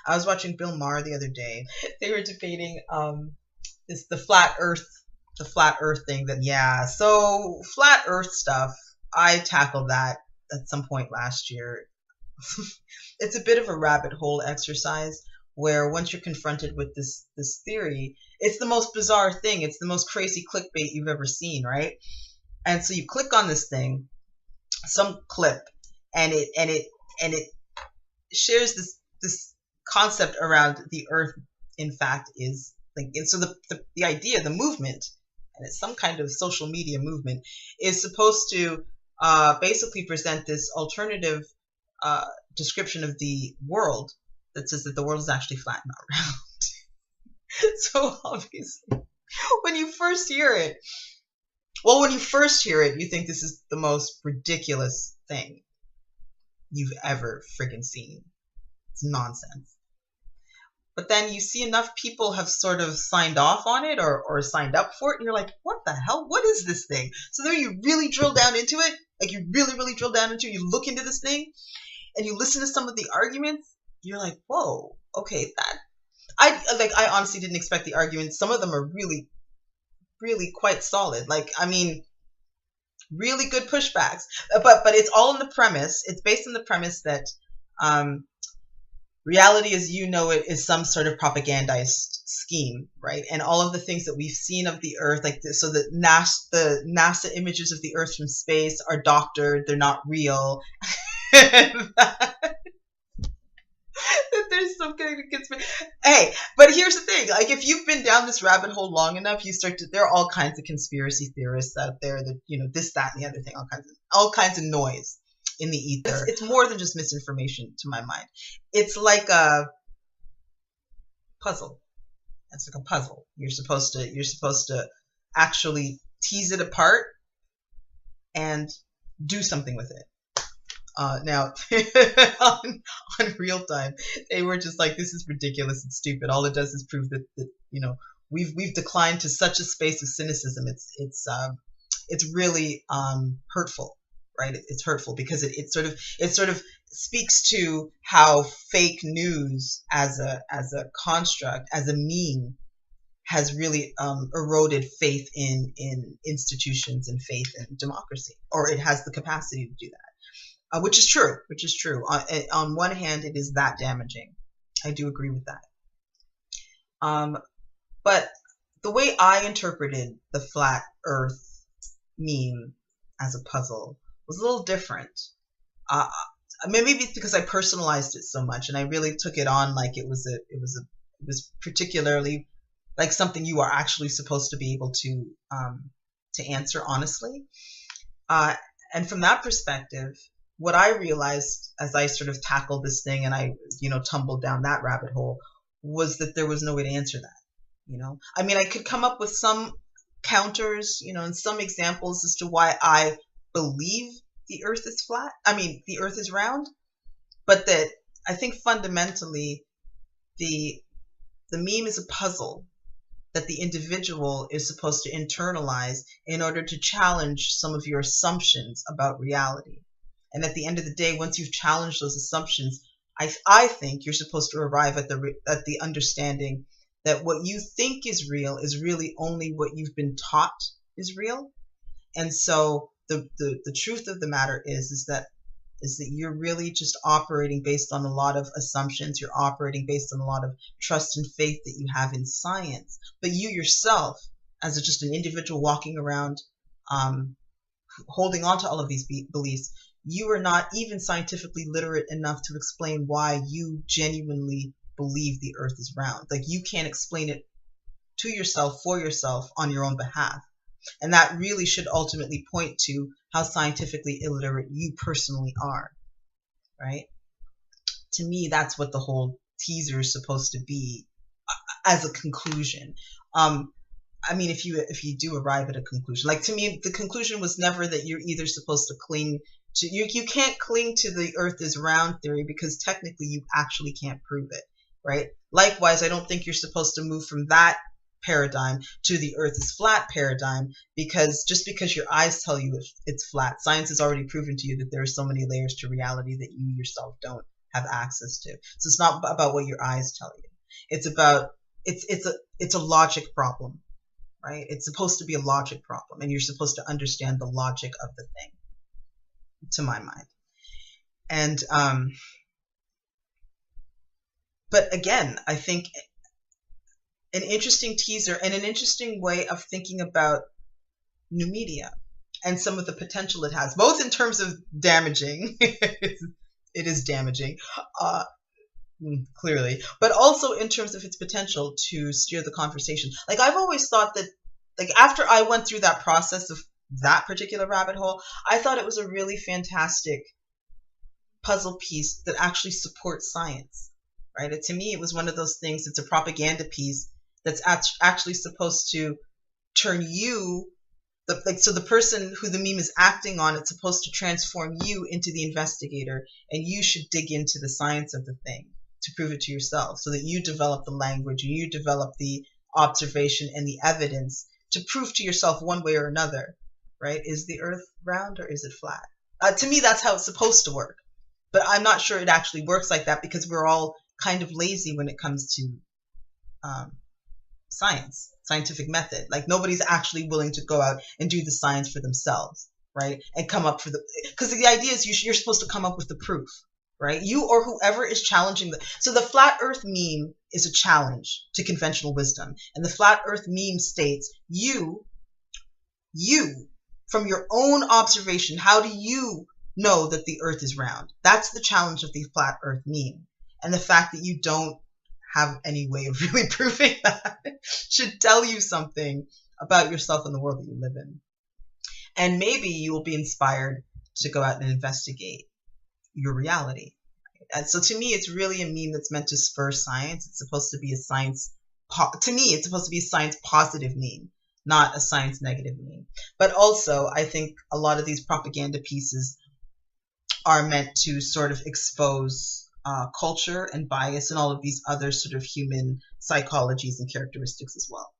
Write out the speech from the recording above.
I was watching Bill Maher the other day. They were debating this the flat earth thing. That yeah, so flat earth stuff, I tackled that at some point last year. It's a bit of a rabbit hole exercise where once you're confronted with this theory, it's the most bizarre thing. It's the most crazy clickbait you've ever seen, right? And so you click on this thing, some clip, and it shares this concept around the earth in fact is like, and so the idea, the movement, and it's some kind of social media movement, is supposed to basically present this alternative uh, description of the world that says that the world is actually flat, not round. So obviously, when you first hear it, you think this is the most ridiculous thing you've ever friggin' seen. It's nonsense. But then you see enough people have sort of signed off on it, or signed up for it, and you're like, what the hell? What is this thing? So then you really drill down into it, like you really, really drill down into it, you look into this thing, and you listen to some of the arguments, you're like, whoa, okay, that I honestly didn't expect the arguments. Some of them are really, really quite solid. Like, I mean, really good pushbacks. But it's all in the premise. It's based on the premise that um, reality as you know it is some sort of propagandized scheme, right? And all of the things that we've seen of the Earth, like this, so the NASA images of the Earth from space are doctored, they're not real. That there's some kind of conspiracy. Hey, but here's the thing: like, if you've been down this rabbit hole long enough, you start to. There are all kinds of conspiracy theorists out there that this, that, and the other thing. All kinds of noise in the ether. It's more than just misinformation to my mind. It's like a puzzle. It's like a puzzle. You're supposed to actually tease it apart and do something with it. Now, on Real Time, they were just like, this is ridiculous and stupid. All it does is prove that we've declined to such a space of cynicism. It's really hurtful, right? It's hurtful because it sort of speaks to how fake news as a construct, as a meme, has really eroded faith in institutions and faith in democracy, or it has the capacity to do that. Which is true. On one hand, it is that damaging. I do agree with that. But the way I interpreted the flat Earth meme as a puzzle was a little different. Maybe it's because I personalized it so much, and I really took it on like it was particularly like something you are actually supposed to be able to answer honestly. And from that perspective, what I realized as I sort of tackled this thing and I, tumbled down that rabbit hole, was that there was no way to answer that. I mean, I could come up with some counters, and some examples as to why I believe the Earth is flat. I mean, the Earth is round, but that I think fundamentally the meme is a puzzle that the individual is supposed to internalize in order to challenge some of your assumptions about reality. And at the end of the day, once you've challenged those assumptions, I think you're supposed to arrive at the understanding that what you think is real is really only what you've been taught is real. And so the truth of the matter is that you're really just operating based on a lot of assumptions. You're operating based on a lot of trust and faith that you have in science. But you yourself, as just an individual walking around, holding on to all of these beliefs, you are not even scientifically literate enough to explain why you genuinely believe the Earth is round. Like, you can't explain it to yourself, for yourself, on your own behalf. And that really should ultimately point to how scientifically illiterate you personally are, right? To me, that's what the whole teaser is supposed to be as a conclusion. I mean, if you do arrive at a conclusion, like, to me, the conclusion was never that you're either supposed to cling to, you can't cling to the Earth is round theory, because technically you actually can't prove it, right? Likewise, I don't think you're supposed to move from that paradigm to the Earth is flat paradigm, because just because your eyes tell you it's flat, science has already proven to you that there are so many layers to reality that you yourself don't have access to. So it's not about what your eyes tell you. It's about it's a logic problem, right? It's supposed to be a logic problem, and you're supposed to understand the logic of the thing, to my mind. And but again, I think an interesting teaser and an interesting way of thinking about new media and some of the potential it has, both in terms of damaging, it is damaging, clearly, but also in terms of its potential to steer the conversation. Like, I've always thought that, like, after I went through that process of that particular rabbit hole, I thought it was a really fantastic puzzle piece that actually supports science, right? To me, it was one of those things, it's a propaganda piece that's actually supposed to turn you, so the person who the meme is acting on, it's supposed to transform you into the investigator, and you should dig into the science of the thing to prove it to yourself, so that you develop the language and you develop the observation and the evidence to prove to yourself one way or another, right? Is the earth round or is it flat? To me, that's how it's supposed to work. But I'm not sure it actually works like that, because we're all kind of lazy when it comes to scientific method. Like, nobody's actually willing to go out and do the science for themselves, right? And come up because the idea is you're supposed to come up with the proof, right? You or whoever is challenging so the flat earth meme is a challenge to conventional wisdom. And the flat earth meme states, you, from your own observation, how do you know that the earth is round? That's the challenge of the flat earth meme. And the fact that you don't have any way of really proving that should tell you something about yourself and the world that you live in. And maybe you will be inspired to go out and investigate your reality. And so to me, it's really a meme that's meant to spur science. It's supposed to be a science, to me, it's supposed to be a science positive meme, not a science negative meme. But also, I think a lot of these propaganda pieces are meant to sort of expose culture and bias and all of these other sort of human psychologies and characteristics as well.